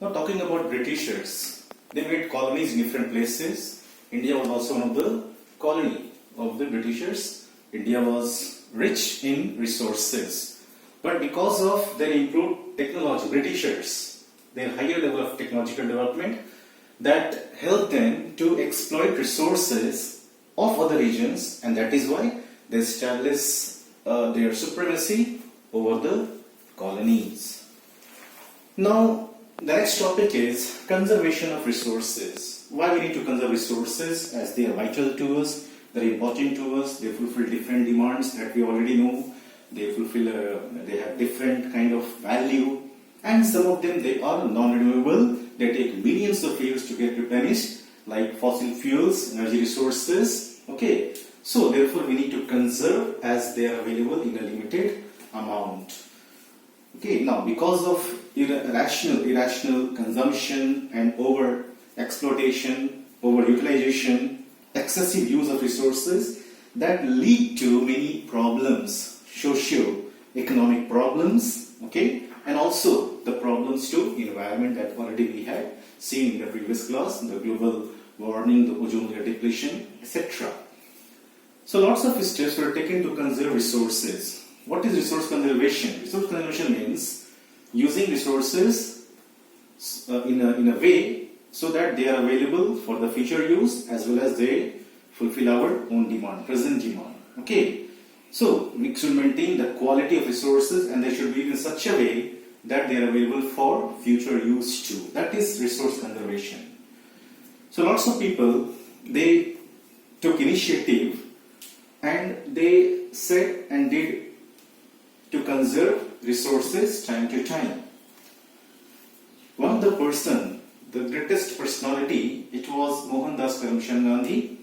Now talking about Britishers, they made colonies in different places. India was also one of the colony of the Britishers. India was rich in resources. But because of their improved technology, Britishers, their higher level of technological development, that helped them to exploit resources of other regions, and that is why they established their supremacy over the colonies. Now, the next topic is conservation of resources. Why we need to conserve resources? As they are vital to us, they are important to us, they fulfill different demands that we already know, they have different kind of value, and some of them they are non-renewable, they take millions of years to get replenished, like fossil fuels, energy resources. Okay, so therefore we need to conserve as they are available in a limited amount. Okay, now because of irrational consumption and over exploitation, over utilization, excessive use of resources, that lead to many problems, socio-economic problems, okay, and also the problems to environment that already we had seen in the previous class, the global warming, the ozone layer depletion, etc. So lots of steps were taken to conserve resources. What is resource conservation? Resource conservation means using resources in a way so that they are available for the future use as well as they fulfill our own demand, present demand. Okay, so we should maintain the quality of resources and they should be in such a way that they are available for future use too. That is resource conservation. So lots of people, they took initiative and they said and did to conserve resources time to time. One of the person, the greatest personality, it was Mohandas Karamchand Gandhi,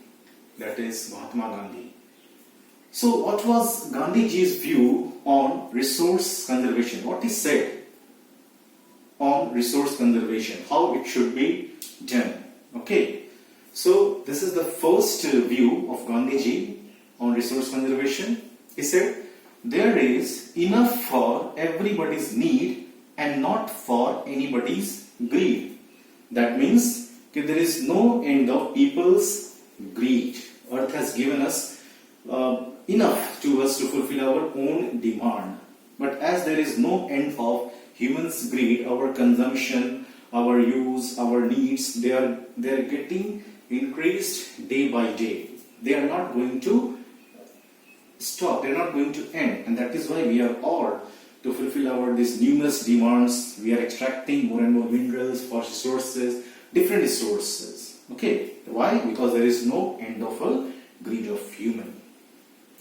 that is Mahatma Gandhi. So what was Gandhiji's view on resource conservation? What he said on resource conservation, how it should be done. Okay, so this is the first view of Gandhiji on resource conservation. He said, there is enough for everybody's need and not for anybody's greed. That means that there is no end of people's greed. Earth has given us enough to us to fulfill our own demand. But as there is no end of humans' greed, our consumption, our use, our needs, they are getting increased day by day. They are not going to stop, they are not going to end, and that is why we are all to fulfill these numerous demands. We are extracting more and more minerals, phosphorus resources, different resources. Okay, why? Because there is no end of a greed of human.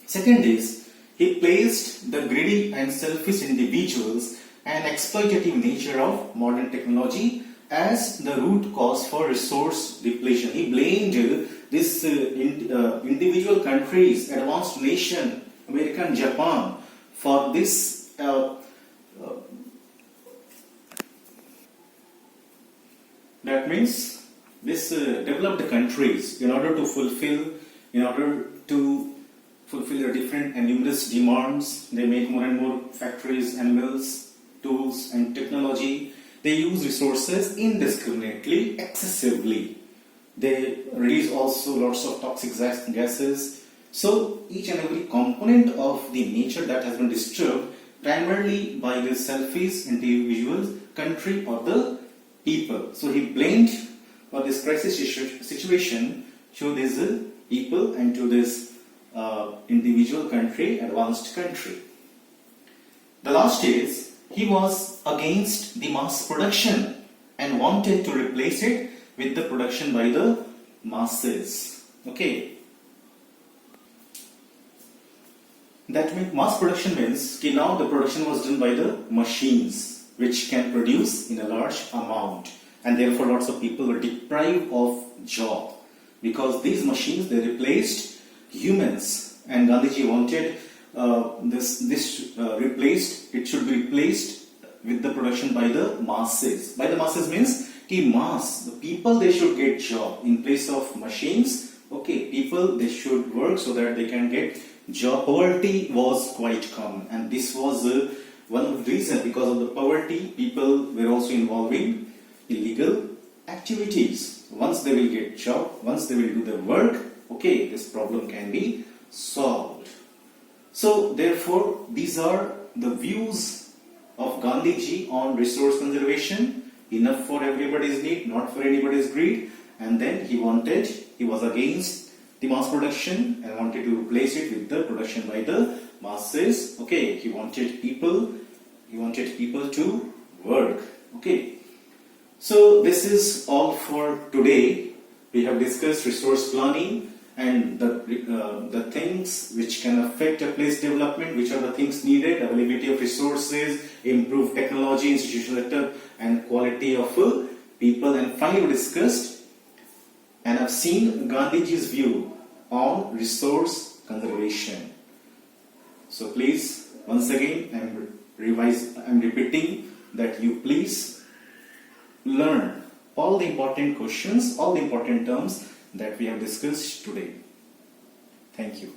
Second is, he placed the greedy and selfish individuals and exploitative nature of modern technology as the root cause for resource depletion. He blamed this individual countries, advanced nation, America and Japan, for this that means this developed countries, in order to fulfill their different and numerous demands, they make more and more factories and mills, tools and technology. They use resources indiscriminately, excessively. They release also lots of toxic gases. So each and every component of the nature that has been disturbed primarily by the selfish individuals, country or the people. So he blamed for this crisis situation to these people and to this individual country, advanced country. The last is, he was against the mass production and wanted to replace it with the production by the masses. Okay. That means mass production means now the production was done by the machines which can produce in a large amount, and therefore lots of people were deprived of job because these machines, they replaced humans, and Gandhiji wanted it should be replaced with the production by the masses. By the masses means the people, they should get job in place of machines. Okay, people, they should work so that they can get job. Poverty was quite common, and this was one of the reasons. Because of the poverty, people were also involving activities. Once they will get job, once they will do their work, okay, this problem can be solved. So therefore, these are the views of Gandhiji on resource conservation. Enough for everybody's need, not for anybody's greed. And then he was against the mass production and wanted to replace it with the production by the masses. Okay, he wanted people to work. Okay, so this is all for today. We have discussed resource planning and the things which can affect a place development, which are the things needed: availability of resources, improved technology, institutional setup, and quality of people. And finally, we discussed and have seen Gandhiji's view on resource conservation. So please, once again, I'm repeating that you please learn all the important questions, all the important terms that we have discussed today. Thank you.